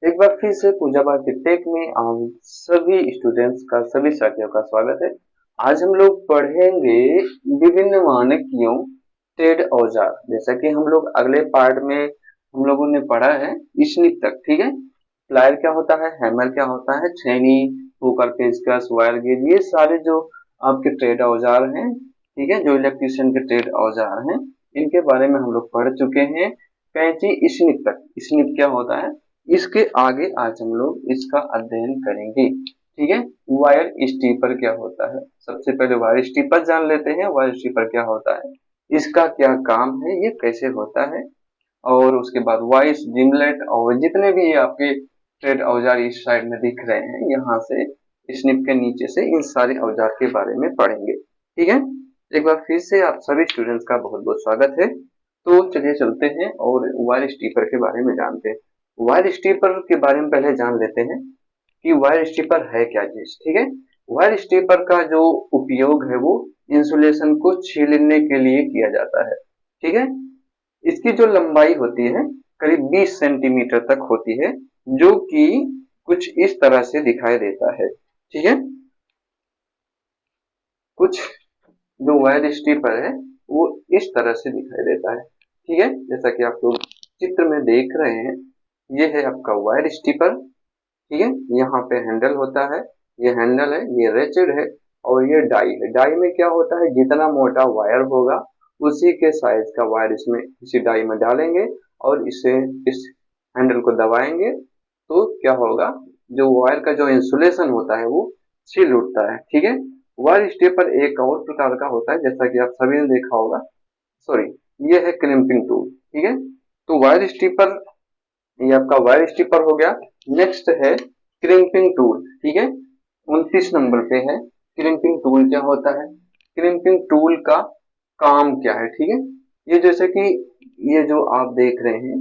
एक बार फिर से पूजा भारती टेक में हम सभी स्टूडेंट्स का सभी साथियों का स्वागत है। आज हम लोग पढ़ेंगे विभिन्न मानकियों ट्रेड औजार। जैसा कि हम लोग अगले पार्ट में हम लोगों ने पढ़ा है ईशनिक तक, ठीक है। प्लायर क्या होता है, हैमर क्या होता है, छेनी, पोकर, पेचकस, वायर गेज, ये सारे जो आपके ट्रेड औजार हैं, ठीक है, जो इलेक्ट्रीशियन के ट्रेड औजार हैं, इनके बारे में हम लोग पढ़ चुके हैं। कैंची ईशनिक तक, ईशनिक क्या होता है, इसके आगे आज हम लोग इसका अध्ययन करेंगे, ठीक है। वायर स्टीपर क्या होता है, सबसे पहले वायर स्टीपर जान लेते हैं। वायर स्टीपर क्या होता है, इसका क्या काम है, ये कैसे होता है, और उसके बाद वाइस, जिमलेट और जितने भी आपके ट्रेड औजार इस साइड में दिख रहे हैं, यहाँ से स्निप के नीचे से इन सारे औजार के बारे में पढ़ेंगे, ठीक है। एक बार फिर से आप सभी स्टूडेंट्स का बहुत बहुत स्वागत है। तो चलिए चलते हैं और वायर स्टीपर के बारे में जानते हैं। वायर स्टीपर के बारे में पहले जान लेते हैं कि वायर स्टीपर है क्या चीज, ठीक है। वायर स्टीपर का जो उपयोग है वो इंसुलेशन को छीलने के लिए किया जाता है, ठीक है। इसकी जो लंबाई होती है करीब 20 सेंटीमीटर तक होती है, जो कि कुछ इस तरह से दिखाई देता है, ठीक है। कुछ जो वायर स्टीपर है वो इस तरह से दिखाई देता है, ठीक है। जैसा कि आप लोग चित्र में देख रहे हैं, ये है आपका वायर स्टीपर, ठीक है। यहाँ पे हैंडल होता है, ये हैंडल है, ये रेचेड है, और ये डाई है। डाई में क्या होता है, जितना मोटा वायर होगा उसी के साइज का वायर इसमें इसी डाई में डालेंगे और इसे इस हैंडल को दबाएंगे तो क्या होगा, जो वायर का जो इंसुलेशन होता है वो छील उठता है, ठीक है। वायर स्टेपर एक और प्रकार का होता है, जैसा कि आप सभी ने देखा होगा, सॉरी, ये है क्रिम्पिंग टूल, ठीक है। तो वायर स्टीपर, ये आपका वायर स्टीपर हो गया। नेक्स्ट है क्रिम्पिंग टूल, ठीक है, 29 नंबर पे है। क्रिम्पिंग टूल क्या होता है, क्रिम्पिंग टूल का काम क्या है, ठीक है। ये जैसे कि ये जो आप देख रहे हैं,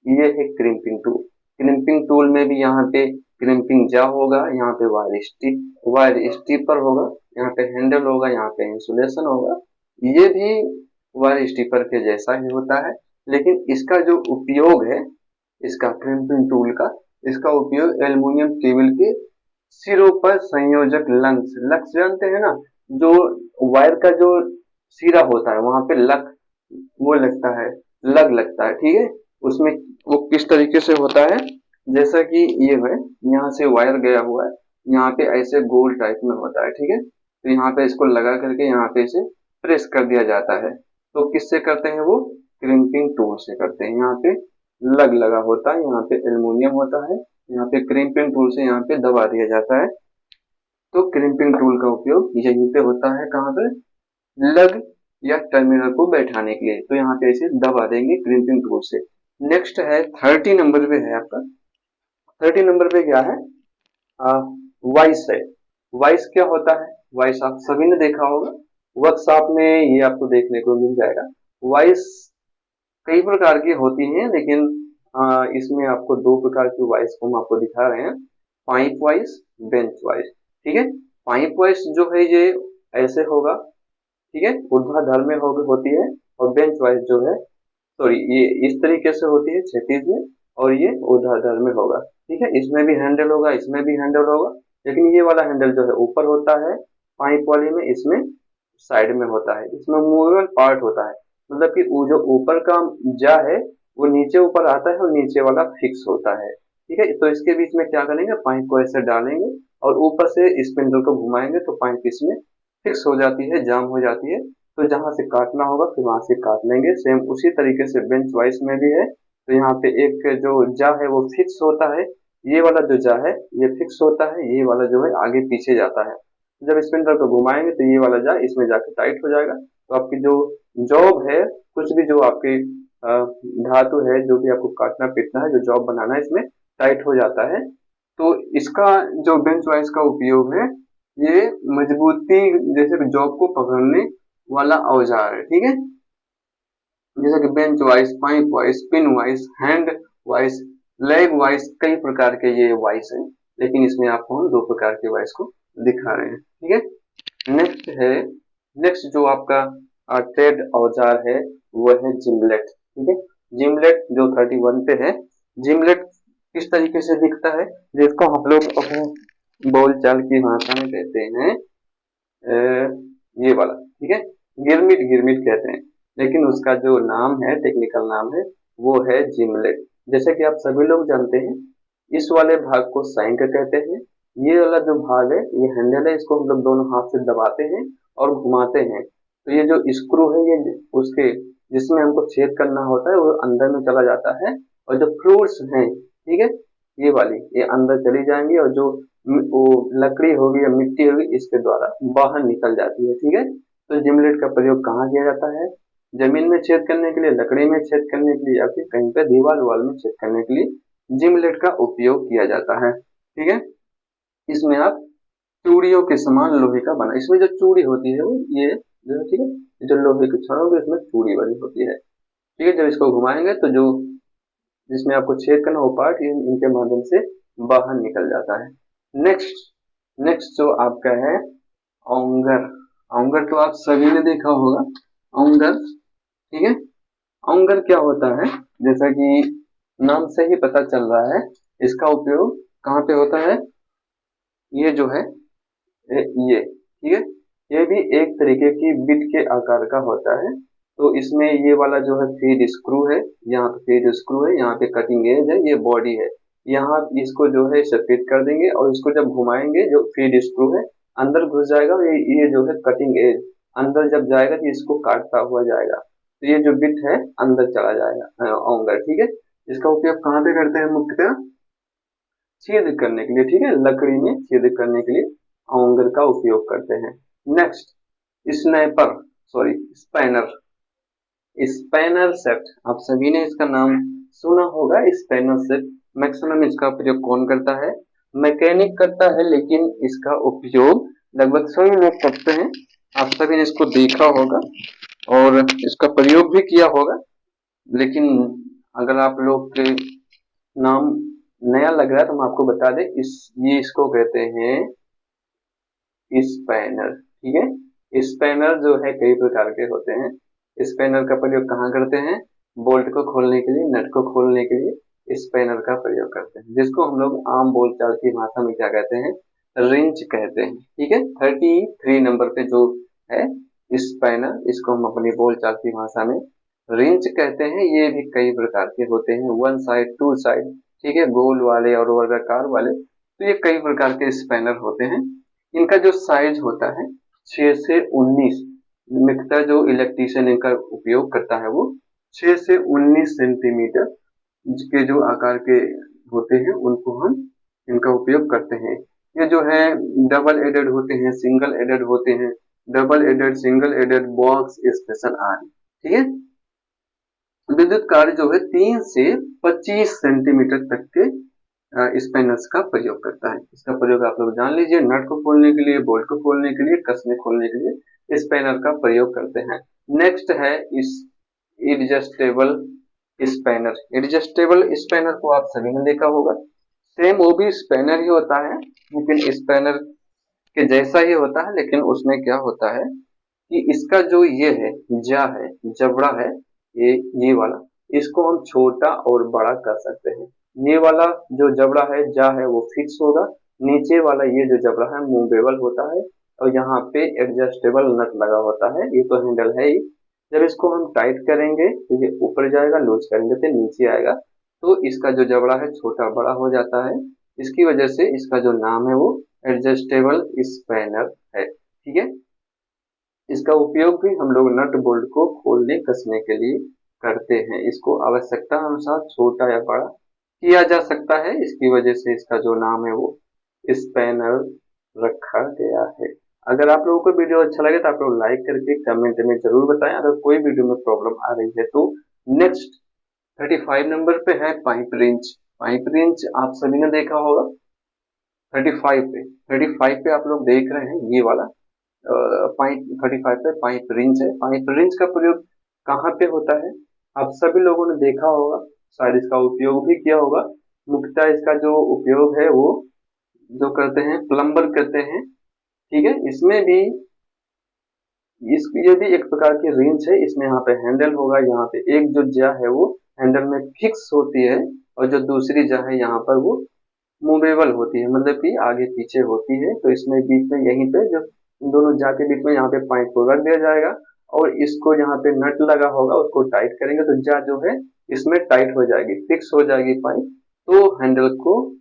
ये है क्रिम्पिंग टूल। क्रिम्पिंग टूल में भी यहाँ पे क्रिम्पिंग जा होगा, यहाँ पे वायर स्टीपर होगा, यहाँ पे हैंडल होगा, यहाँ पे इंसुलेशन होगा। ये भी वायर स्टीपर के जैसा ही होता है, लेकिन इसका जो उपयोग है, इसका क्रिम्पिंग टूल का, इसका उपयोग एल्युमिनियम केबल के सिरों पर संयोजक लंग्स, लक्स जानते हैं ना, जो वायर का जो सिरा होता है वहां पे लक, वो लगता है, लग लगता है, ठीक है। उसमें वो किस तरीके से होता है, जैसा कि ये है, यहाँ से वायर गया हुआ है, यहाँ पे ऐसे गोल टाइप में होता है, ठीक है। तो यहाँ पे इसको लगा करके यहाँ पे इसे प्रेस कर दिया जाता है। तो किससे करते हैं वो, क्रिम्पिंग टूल से करते हैं। यहाँ पे लग लगा होता है, यहाँ पे एल्युमिनियम होता है, यहाँ पे क्रिम्पिंग टूल से यहाँ पे दबा दिया जाता है। तो क्रिम्पिंग टूल का उपयोग यहीं पे होता है, कहाँ पे, लग या टर्मिनल को बैठाने के लिए। तो यहाँ पे इसे दबा देंगे क्रिम्पिंग टूल से। नेक्स्ट है 30 नंबर पे है आपका। 30 नंबर पे क्या है, वाइस है। वाइस क्या होता है, वाइस आप सभी ने देखा होगा, वर्कशॉप में ये आपको देखने को मिल जाएगा। वाइस कई प्रकार की होती हैं, लेकिन इसमें आपको दो प्रकार की वाइस को हम आपको दिखा रहे हैं, पाइप वाइस, बेंच वाइस, ठीक है। पाइप वाइस जो है ये ऐसे होगा, ठीक है, ऊर्ध्वाधर में होती है, और बेंच वाइस जो है, सॉरी, ये इस तरीके से होती है क्षैतिज में, और ये ऊर्ध्वाधर में होगा, ठीक है। इसमें भी हैंडल होगा, इसमें भी हैंडल होगा, लेकिन ये वाला हैंडल जो है ऊपर होता है पाइप वाले में, इसमें साइड में होता है। इसमें मूवेबल पार्ट होता है, मतलब कि वो जो ऊपर का जा है वो नीचे ऊपर आता है और नीचे वाला फिक्स होता है, ठीक है। तो इसके बीच में क्या करेंगे, पाइप को ऐसे डालेंगे और ऊपर से स्पिंडल को घुमाएंगे तो पाइप इसमें फिक्स हो जाती है, जाम हो जाती है। तो जहां से काटना होगा फिर वहां से काट लेंगे। सेम उसी तरीके से बेंच वाइस में भी है। तो यहाँ पे एक जो जा है वो फिक्स होता है, ये वाला जो जा है ये फिक्स होता है, ये वाला जो है आगे पीछे जाता है। जब स्पिंडल को घुमाएंगे तो ये वाला जा इसमें जाके टाइट हो जाएगा। तो आपकी जो जॉब है, कुछ भी जो आपकी धातु है, जो भी आपको काटना पीटना है, जो जॉब बनाना है, इसमें टाइट हो जाता है। तो इसका जो बेंच वाइस का उपयोग है, ये मजबूती जैसे जॉब को पकड़ने वाला औजार है, ठीक है। जैसे कि bench vice, pipe vice, pin vice, hand vice, leg vice, कई प्रकार के ये वाइस हैं, लेकिन इसमें आपको हम दो प्रकार के वाइस को दिखा रहे हैं, ठीक है। नेक्स्ट है, नेक्स्ट जो आपका ट्रेड औजार है वो है जिमलेट, ठीक है। जिमलेट जो 31 पे है, जिमलेट किस तरीके से दिखता है, जिसको हम लोग अपनी बोलचाल की भाषा में कहते हैं ये वाला, ठीक है, गिरमिट गिरमिट कहते हैं, लेकिन उसका जो नाम है, टेक्निकल नाम है, वो है जिमलेट। जैसे कि आप सभी लोग जानते हैं, इस वाले भाग को साइंक कहते हैं। ये वाला जो भाग है, ये हैंडल है, इसको हम लोग दोनों हाथ से दबाते हैं और घुमाते हैं, तो ये जो स्क्रू है, ये उसके जिसमें हमको छेद करना होता है वो अंदर में चला जाता है, और जो फ्लूइड्स हैं, ठीक है, ये वाली ये अंदर चली जाएंगी, और जो वो लकड़ी होगी या मिट्टी होगी, इसके द्वारा बाहर निकल जाती है, ठीक है। तो जिमलेट का प्रयोग कहाँ किया जाता है? जमीन में छेद करने के लिए, लकड़ी में छेद करने के लिए, या फिर कहीं पे दीवार वाल में छेद करने के लिए जिमलेट का उपयोग किया जाता है, ठीक है। इसमें आप चूड़ियों के समान लोहे का बना, इसमें जो चूड़ी होती है वो ये जो है, ठीक है, जो लोहे की छड़ होगी इसमें चूड़ी वाली होती है, ठीक है। जब इसको घुमाएंगे तो जो जिसमें आपको छेद करना वो पार्ट इनके माध्यम से बाहर निकल जाता है। नेक्स्ट नेक्स्ट जो आपका है औंगर। औंगर तो आप सभी ने देखा होगा, औंगर, ठीक है। औंगर क्या होता है? जैसा कि नाम से ही पता चल रहा है, इसका उपयोग कहाँ पे होता है? ये जो है ये, ठीक है, ये भी एक तरीके की बिट के आकार का होता है। तो इसमें ये वाला जो है फीड स्क्रू है, यहाँ पे फीड स्क्रू है, यहाँ पे कटिंग एज है, ये बॉडी है। यहाँ इसको जो है इसे फिट कर देंगे, और इसको जब घुमाएंगे, जो फीड स्क्रू है अंदर घुस जाएगा, ये जो है कटिंग एज अंदर जब जाएगा तो इसको काटता हुआ जाएगा, तो ये जो बिट है अंदर चला जाएगा औंगर, ठीक है। इसका उपयोग कहाँ पे करते हैं? मुख्यतः छेद करने के लिए, ठीक है, लकड़ी में छेद करने के लिए औंगर का उपयोग करते हैं। Next snapper, sorry spanner. Spanner set, आप सभी ने इसका नाम सुना होगा, स्पैनर सेट। मैक्सिमम इसका प्रयोग कौन करता है? मैकेनिक करता है, लेकिन इसका उपयोग लगभग सभी लोग करते हैं। आप सभी ने इसको देखा होगा और इसका प्रयोग भी किया होगा, लेकिन अगर आप लोग के नाम नया लग रहा है तो हम आपको बता दें, ये इसको कहते हैं स्पैनर, ठीक है। स्पैनर जो है कई प्रकार के होते हैं। स्पैनर का प्रयोग कहाँ करते हैं? बोल्ट को खोलने के लिए, नट को खोलने के लिए स्पैनर का प्रयोग करते हैं, जिसको हम लोग आम बोलचाल की भाषा में क्या कहते हैं? रिंच कहते हैं, ठीक है। 33 नंबर पे जो है स्पैनर, इसको हम अपनी बोलचाल की भाषा में रिंच कहते हैं। ये भी कई प्रकार के होते हैं, वन साइड, टू साइड, ठीक है, गोल वाले और वर्गाकार वाले, तो ये कई प्रकार के स्पैनर होते हैं। इनका जो साइज होता है 6 से 19, मुख्यतः जो इलेक्ट्रीशियन इनका उपयोग करता है वो 6 से 19 सेंटीमीटर के जो आकार के होते हैं, उनको हम इनका उपयोग करते हैं। ये जो है डबल एडेड होते हैं, सिंगल एडेड होते हैं, double ended, single ended, box, special आदि, ठीक है। विद्युत कार्य जो है 3 से 25 सेंटीमीटर तक के स्पैनर्स का प्रयोग करता है। इसका प्रयोग आप लोग जान लीजिए, नट को खोलने के लिए, बोल्ट को खोलने के लिए, कसने खोलने के लिए स्पैनर का प्रयोग करते हैं। नेक्स्ट है इस एडजस्टेबल स्पैनर। एडजस्टेबल स्पैनर को आप सभी ने देखा होगा, सेम वो भी स्पैनर ही होता है, लेकिन स्पैनर के जैसा ही होता है, लेकिन उसमें क्या होता है कि इसका जो ये है, जा है, जबड़ा है, ये वाला, इसको हम छोटा और बड़ा कर सकते हैं। ये वाला जो जबड़ा है, जा है, वो फिक्स होगा। नीचे वाला ये जो जबड़ा है मूवेबल होता है, और यहाँ पे एडजस्टेबल नट लगा होता है, ये तो हैंडल है ही। जब इसको हम टाइट करेंगे तो ये ऊपर जाएगा, लूज करेंगे तो नीचे आएगा, तो इसका जो जबड़ा है छोटा बड़ा हो जाता है। इसकी वजह से इसका जो नाम है वो एडजस्टेबल स्पैनर है, ठीक है। इसका उपयोग भी हम लोग नट बोल्ट को खोलने कसने के लिए करते हैं। इसको आवश्यकता अनुसार छोटा या बड़ा किया जा सकता है, इसकी वजह से इसका जो नाम है वो स्पैनर रखा गया है। अगर आप लोगों को वीडियो अच्छा लगे तो आप लोग लाइक करके कमेंट में जरूर बताएं, अगर कोई वीडियो में प्रॉब्लम आ रही है तो। नेक्स्ट 35 नंबर पे है पाइप रिंच। पाइप रिंच आप सभी ने देखा होगा, 35 पे आप लोग देख रहे हैं ये वाला पाइप, 35 पे पाइप रिंच है। पाइप रिंच का प्रयोग कहाँ पे होता है? आप सभी लोगों ने देखा होगा, शायद इसका उपयोग भी किया होगा। मुख्यतः इसका जो उपयोग है वो जो करते हैं प्लम्बर करते हैं, ठीक है। इसमें भी ये भी एक प्रकार की रिंच है, इसमें यहाँ पे हैंडल होगा, यहाँ पे एक जो जा है वो हैंडल में फिक्स होती है, और जो दूसरी जा है यहाँ पर वो मूवेबल होती है, मतलब कि आगे पीछे होती है। तो इसमें बीच में यहीं पे जो इन दोनों जा के बीच में यहाँ पे पाइप को रख दिया जाएगा और इसको यहाँ पे नट लगा होगा उसको टाइट करेंगे तो जा जो है इसमें टाइट हो जाएगी, फिक्स हो जाएगी पाइप। तो हैंडल को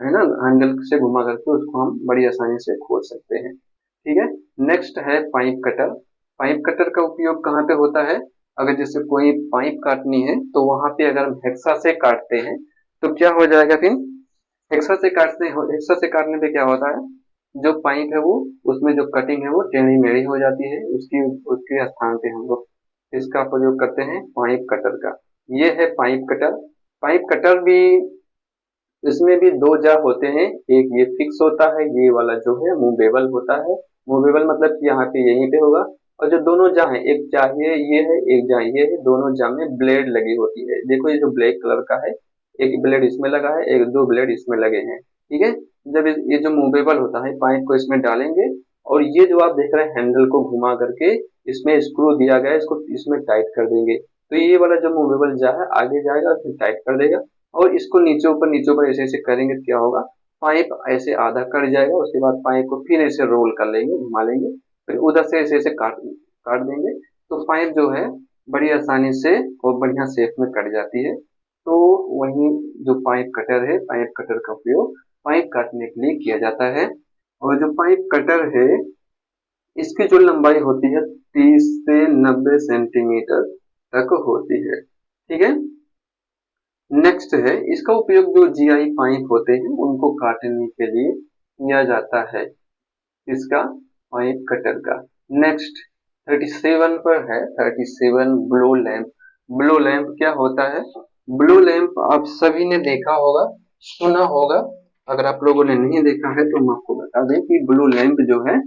है ना, हैंडल से घुमा करके उसको हम बड़ी आसानी से खोल सकते हैं। ठीक है। नेक्स्ट है पाइप कटर। पाइप कटर का उपयोग कहाँ पे होता है? अगर जैसे कोई पाइप काटनी है तो वहां पे अगर हम हेक्सा से काटते हैं तो क्या हो जाएगा फिर? हेक्सा से काटने पे क्या होता है, जो पाइप है वो उसमें जो कटिंग है वो टेढ़ी मेढ़ी हो जाती है, उसकी उसके स्थान पे हम लोग इसका प्रयोग करते हैं पाइप कटर का। ये है पाइप कटर। पाइप कटर भी इसमें भी दो जा होते हैं, एक ये फिक्स होता है, ये वाला जो है मूवेबल होता है। मूवेबल मतलब कि यहाँ पे यहीं पे होगा, और जो दोनों जा है, एक जा ये है एक जा ये है, दोनों जा में ब्लेड लगी होती है। देखो ये जो ब्लैक कलर का है, एक ब्लेड इसमें लगा है, एक दो ब्लेड इसमें लगे हैं। ठीक है। जब ये जो मूवेबल होता है पाइप को इसमें डालेंगे और ये जो आप देख रहे हैं हैंडल को घुमा करके इसमें स्क्रू दिया गया है, इसको इसमें टाइट कर देंगे तो ये वाला जो मूवेबल जा है आगे जाएगा और फिर टाइट कर देगा। और इसको नीचे ऊपर ऐसे ऐसे करेंगे तो क्या होगा, पाइप ऐसे आधा कट जाएगा, उसके बाद पाइप को फिर ऐसे रोल कर लेंगे, घुमा लेंगे, फिर उधर से ऐसे ऐसे काट काट देंगे तो पाइप जो है बड़ी आसानी से और बढ़िया शेप में कट जाती है। तो वही जो पाइप कटर है, पाइप कटर का उपयोग पाइप काटने के लिए किया जाता है। और जो पाइप कटर है इसकी जो लंबाई होती है 30 से 90 सेंटीमीटर तक होती है। ठीक है। नेक्स्ट है इसका उपयोग जो जीआई पाइप होते हैं उनको काटने के लिए किया जाता है, इसका पाइप कटर का। नेक्स्ट 37 पर है, 37 ब्लो लैंप। ब्लो लैंप क्या होता है? ब्लो लैंप आप सभी ने देखा होगा, सुना होगा। अगर आप लोगों ने नहीं देखा है तो मैं आपको बता दें कि ब्लो लैंप जो है,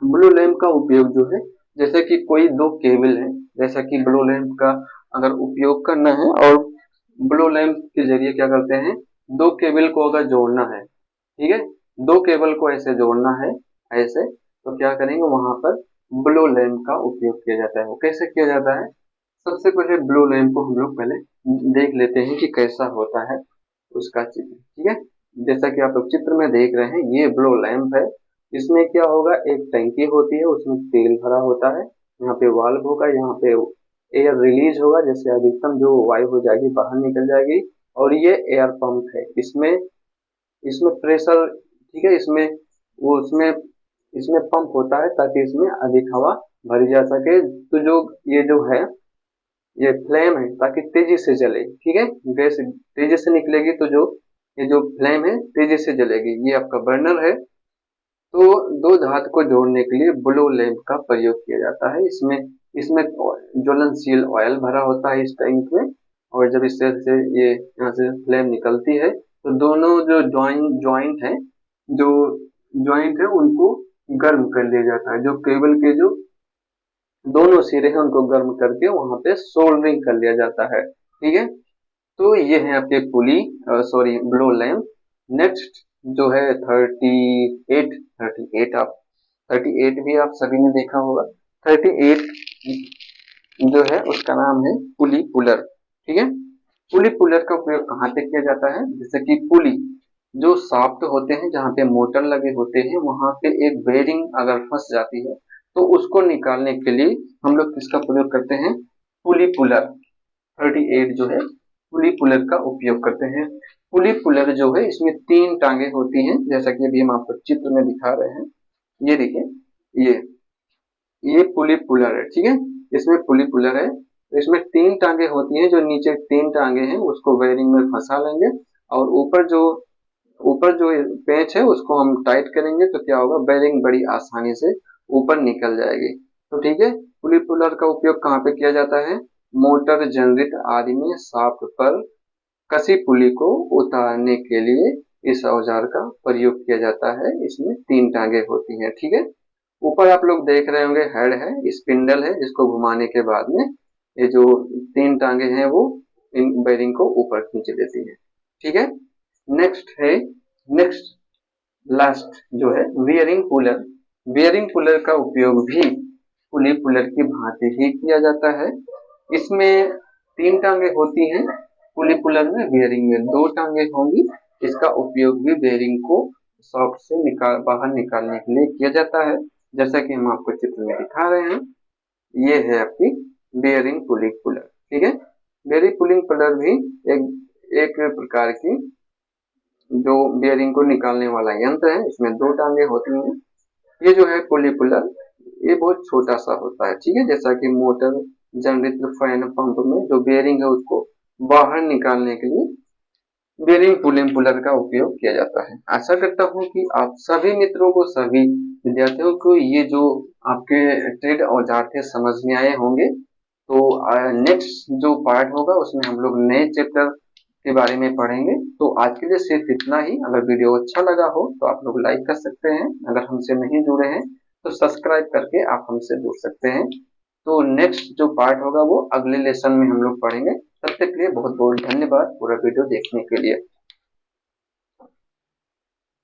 ब्लो लैंप का उपयोग जो है, जैसे कि कोई दो केबल है, जैसा कि ब्लो लैंप का अगर उपयोग करना है और ब्लो लैंप के जरिए क्या करते हैं, दो केबल को अगर जोड़ना है, ठीक है, दो केबल को ऐसे जोड़ना है ऐसे, तो क्या करेंगे वहां पर ब्लो लैंप का उपयोग किया जाता है। वो कैसे किया जाता है? सबसे पहले ब्लो लैंप को हम लोग पहले देख लेते हैं कि कैसा होता है उसका चित्र। ठीक है। जैसा कि आप लोग चित्र में देख रहे हैं ये ब्लो लैंप है। इसमें क्या होगा, एक टंकी होती है उसमें तेल भरा होता है, यहाँ पे वाल्व होगा, यहाँ पे एयर रिलीज होगा, जैसे अधिकतम जो वायु हो जाएगी बाहर निकल जाएगी। और ये एयर पंप है, इसमें इसमें प्रेशर, ठीक है, इसमें वो उसमें इसमें पंप होता है ताकि इसमें अधिक हवा भरी जा सके। तो जो ये जो है ये फ्लेम है ताकि तेजी से जले। ठीक है। गैस तेजी से निकलेगी तो जो ये जो फ्लेम है तेजी से जलेगी। ये आपका बर्नर है। तो दो धातु को जोड़ने के लिए ब्लो लैंप का प्रयोग किया जाता है। इसमें इसमें ज्वलनशील ऑयल भरा होता है इस टैंक में, और जब इससे से ये यहाँ से फ्लेम निकलती है तो दोनों जो ज्वाइंट है, जो ज्वाइंट है उनको गर्म कर लिया जाता है। जो केबल के जो दोनों सिरे हैं उनको गर्म करके वहां पे सोल्डरिंग कर लिया जाता है। ठीक है। तो ये है आपके पुली, सॉरी ब्लो लैंप। नेक्स्ट जो है 38 आप 38 भी आप सभी ने देखा होगा। 38 जो है उसका नाम है पुली पुलर। ठीक है। पुली पुलर का उपयोग कहाँ पे किया जाता है? जैसे कि पुली जो शाफ्ट होते हैं जहाँ पे मोटर लगे होते हैं वहां पे एक बेरिंग अगर फंस जाती है तो उसको निकालने के लिए हम लोग किसका प्रयोग करते हैं? पुली पुलर। 38 जो है पुली पुलर का उपयोग करते हैं। पुली पुलर जो है इसमें तीन टांगे होती हैं, जैसा कि अभी हम आपको चित्र में दिखा रहे हैं। ये देखिए, ये पुली पुलर है। ठीक है। इसमें पुली पुलर है तो इसमें तीन टांगे होती हैं, जो नीचे तीन टांगे हैं उसको बेरिंग में फंसा लेंगे और ऊपर जो पेंच है उसको हम टाइट करेंगे तो क्या होगा, बेरिंग बड़ी आसानी से ऊपर निकल जाएगी। तो ठीक है। पुली पुलर का उपयोग कहाँ पे किया जाता है? मोटर, जनरेटर आदि में शाफ्ट पर कसी पुली को उतारने के लिए इस औजार का प्रयोग किया जाता है। इसमें तीन टांगे होती हैं। ठीक है। ऊपर आप लोग देख रहे होंगे हेड है, स्पिंडल है, जिसको घुमाने के बाद में ये जो तीन टांगे हैं वो इन बेरिंग को ऊपर खींच देती है। ठीक है। नेक्स्ट है, नेक्स्ट लास्ट जो है बियरिंग पुलर। बियरिंग पुलर का उपयोग भी पुली पुलर की भांति ही किया जाता है। इसमें तीन टांगे होती हैं, पुली पुलर में बेयरिंग में 2 टांगे होंगी। इसका उपयोग भी बेयरिंग को शॉफ्ट से बाहर निकालने के लिए किया जाता है। जैसा कि हम आपको चित्र में दिखा रहे हैं, ये है आपकी बेयरिंग पुलिंग पुलर। ठीक है, बेयरिंग पुलिंग पुलर भी एक प्रकार की जो बेयरिंग को निकालने वाला यंत्र है। इसमें 2 टांगे होती हैं। ये जो है पुली पुलर, ये बहुत छोटा सा होता है। ठीक है, जैसा कि मोटर, जनरेटर, फैन, पंप में जो बेयरिंग है उसको बाहर निकालने के लिए बेयरिंग पुलिंग पुलर का उपयोग किया जाता है। आशा करता हूँ कि आप सभी मित्रों को, सभी विद्यार्थियों को ये जो आपके ट्रेड औजार थे समझ में आए होंगे। तो नेक्स्ट जो पार्ट होगा उसमें हम लोग नए चैप्टर के बारे में पढ़ेंगे। तो आज के लिए सिर्फ इतना ही। अगर वीडियो अच्छा लगा हो तो आप लोग लाइक कर सकते हैं। अगर हमसे नहीं जुड़े हैं तो सब्सक्राइब करके आप हमसे जुड़ सकते हैं। तो नेक्स्ट जो पार्ट होगा वो अगले लेसन में हम लोग पढ़ेंगे। तब तक के लिए बहुत बहुत धन्यवाद पूरा वीडियो देखने के लिए।